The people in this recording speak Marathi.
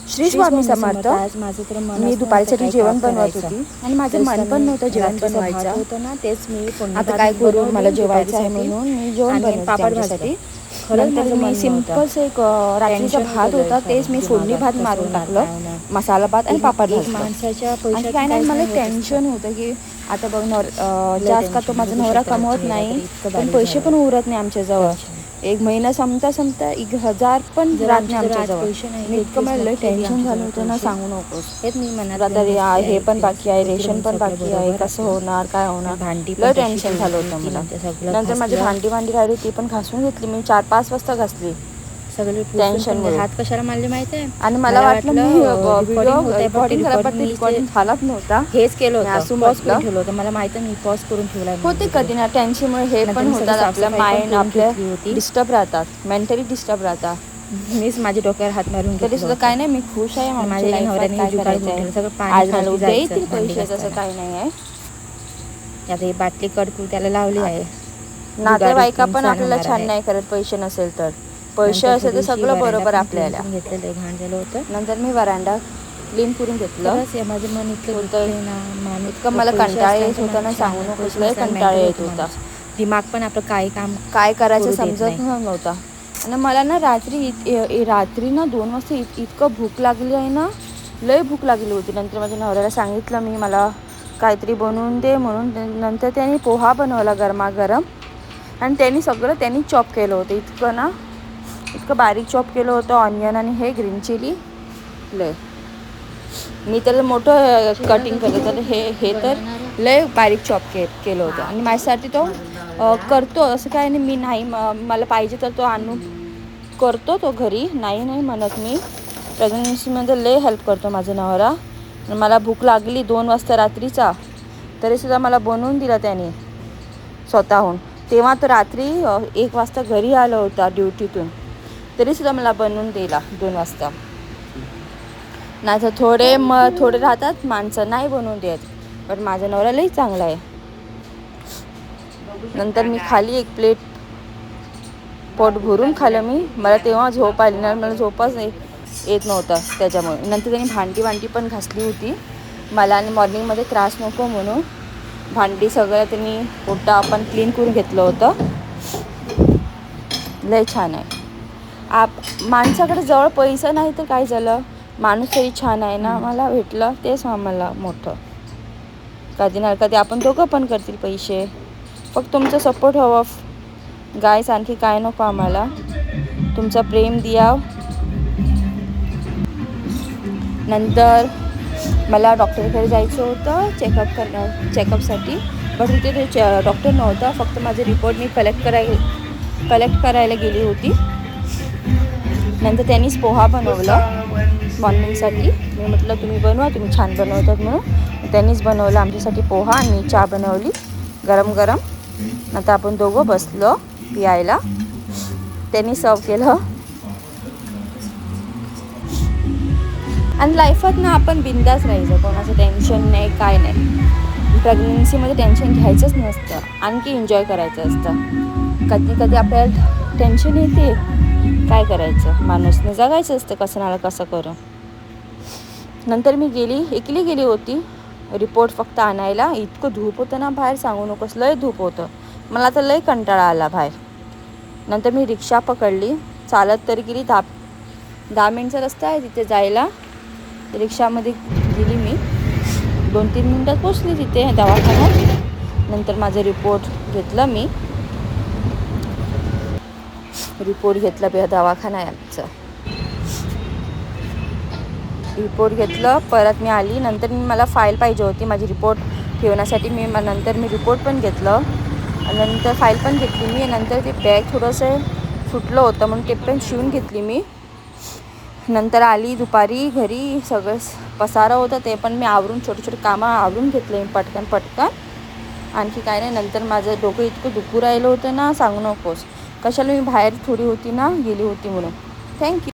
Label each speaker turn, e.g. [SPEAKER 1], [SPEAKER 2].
[SPEAKER 1] श्री स्वामी समर्थ. मी दुपारसाठी जेवण बनवत होती आणि माझं मन पण नव्हतं जेवण बनवायचं
[SPEAKER 2] होतं ना, तेच मी
[SPEAKER 1] आता काय करू, मला जेवायचं आहे म्हणून मी जेवण बनवते आमच्यासाठी. नंतर मी सिम्पल्स एक रात्रीचा भात होता, तेच मी फोडणी भात मारून टाकलं, मसाला भात आणि पापड भाजलं. आणि काय नाही, मला टेन्शन होतं की आता बघ जास्त का तो माझा नवरा कमवत नाही, पण पैसे पण उरत नाही आमच्याजवळ. एक महिना संपता 1000 पण राहत नाही आमच्याजवळ. इतकं मला लय टेन्शन झालं होतं ना, सांगू नकोस.
[SPEAKER 2] हेच मी मनात
[SPEAKER 1] आता हे पण बाकी आहे, रेशन पण बाकी आहे, कसं होणार काय होणार, लय टेन्शन झालं होतं मला. नंतर माझी भांडी राहिली ती पण घासून घेतली मी, 4-5 वाजता घासली
[SPEAKER 2] सगळे.
[SPEAKER 1] टेन्शनमुळे
[SPEAKER 2] हात कशाला मारले माहिती आहे?
[SPEAKER 1] आणि मला वाटलं मी रेकॉर्डिंग झालाच नव्हता,
[SPEAKER 2] हेच केलं होतं,
[SPEAKER 1] असं
[SPEAKER 2] पॉज करून ठेवलं होतं. मला माहिती मी पॉज करून ठेवला
[SPEAKER 1] होते कधी ना, टेन्शनमुळे हे पण होतात, आपल्या माइंड आपल्या डिस्टर्ब राहतात, मेंटली डिस्टर्ब राहतात.
[SPEAKER 2] मीच माझ्या डोक्यावर हात मारून
[SPEAKER 1] तरी सुद्धा काय नाही, मी खुश आहे.
[SPEAKER 2] माझ्या नवऱ्याने
[SPEAKER 1] आज मला उद्या येतील पैसे, तसं काही नाही आहे.
[SPEAKER 2] आता ही बाटली कडकू त्याला लावली आहे.
[SPEAKER 1] नातेवाईका पण आपल्याला छान नाही करत पैसे नसेल तर. पैसे असेल तर सगळं बरोबर आपल्याला.
[SPEAKER 2] घेतलेलं घाण झालं होतं.
[SPEAKER 1] नंतर मी वरांडा क्लीन करून घेतलं.
[SPEAKER 2] माझं मन
[SPEAKER 1] इतकं मला कंटाळा येत होता ना, सांगू नको, लय कंटाळा येत होता.
[SPEAKER 2] दिमाग पण आपलं काय
[SPEAKER 1] करायचं समजत नव्हता. आणि मला ना रात्री ना 2 वाजता इतकं भूक लागली आहे ना, लय भूक लागली होती. नंतर माझ्या नवऱ्याला सांगितलं मी, मला काहीतरी बनवून दे म्हणून. नंतर त्यांनी पोहा बनवला गरमागरम, आणि त्यांनी चॉप केलं होतं, इतकं बारीक चॉप केलं होतं ऑनियन आणि हे ग्रीन चिली. लय मी तर मोठं कटिंग केलं तर हे तर लय बारीक चॉप केलं होतं. आणि माझ्यासाठी तो करतो, असं काय नाही, मी नाही मला पाहिजे तर तो करतो तो घरी, नाही म्हणत मी. प्रेग्नन्सीमध्ये लय हेल्प करतो माझा नवरा. मला भूक लागली 2 वाजता रात्रीचा, तरीसुद्धा मला बनवून दिला त्याने स्वतःहून. तेव्हा तर रात्री 1 वाजता घरी आला होता ड्युटीतून, तरीसुद्धा मला बनवून दिला 2 वाजता. नाही तर थोडे राहतात माणसं नाही बनवून देत, पण माझा नवरा लई चांगला आहे. नंतर मी खाली एक प्लेट पोट भरून खाल्लं मी. मला तेव्हा झोप आली ना, मला झोपच येत नव्हता त्याच्यामुळे. नंतर त्यांनी भांडी पण घासली होती मला, आणि मॉर्निंगमध्ये त्रास नको म्हणून भांडी सगळं त्यांनी ओटा आपण क्लीन करून घेतलं होतं. लय छान आहे. माणसाकडे जवळ पैसा नाही तर काय झालं, माणूस तरी छान आहे ना, मला भेटलं तेच आम्हाला मोठं. कधी ना कधी आपण दोघं पण करतील पैसे, फक्त तुमचा सपोर्ट हवा गायस, आणखी काय नको आम्हाला, तुमचं प्रेम द्या. नंतर मला डॉक्टरकडे जायचं होतं चेकअपसाठी, बट तिथे ते डॉक्टर नव्हता, फक्त माझे रिपोर्ट मी कलेक्ट करायला गेली होती. नंतर त्यांनीच पोहा बनवलं मॉर्निंगसाठी. मी म्हटलं तुम्ही बनवा, तुम्ही छान बनवतात म्हणून. त्यांनीच बनवलं आमच्यासाठी पोहा, आणि चहा बनवली गरम. नंतर आपण दोघं बसलो पियायला, त्यांनी सर्व केलं. आणि लाईफात ना आपण बिंदास राहायचं, कोणाचं टेन्शन नाही, काय नाही. प्रेग्नन्सीमध्ये टेन्शन घ्यायचंच नसतं, आणखी एन्जॉय करायचं असतं. कधी आपल्याला टेन्शन येते, काय करायचं, माणूसने जगायचं असतं कसं करून. नंतर मी एकली गेली होती रिपोर्ट फक्त आणायला. इतकं धूप होतं ना बाहेर, सांगू नकोस, लय धूप होतं. मला तर लय कंटाळा आला बाहेर. नंतर मी रिक्षा पकडली, चालत तरी गेली, 10 मिनिटचा रस्ता आहे तिथे जायला. रिक्षामध्ये गेली मी, 2-3 मिनिटात पोचली तिथे दवाखान्यात. नंतर माझं रिपोर्ट घेतला दवाखान्याचं. रिपोर्ट घेतलं, परत मी आली. नंतर मला फाईल पाहिजे होती माझी रिपोर्ट ठेवण्यासाठी. नंतर मी रिपोर्ट पण घेतलं, नंतर फाईल पण घेतली मी. नंतर ते बॅग थोडंसं फुटलं होतं म्हणून ते पण शिवून घेतली मी. नंतर आली दुपारी घरी, सगळं पसारा होतं ते पण मी छोटे कामं आवरून घेतले मी पटकन. आणखी काय नाही. नंतर माझं डोकं इतकं दुखू राहिलं होतं ना, सांगू नकोस. कशाला मी बाहेर गेली होती म्हणून. थँक्यू.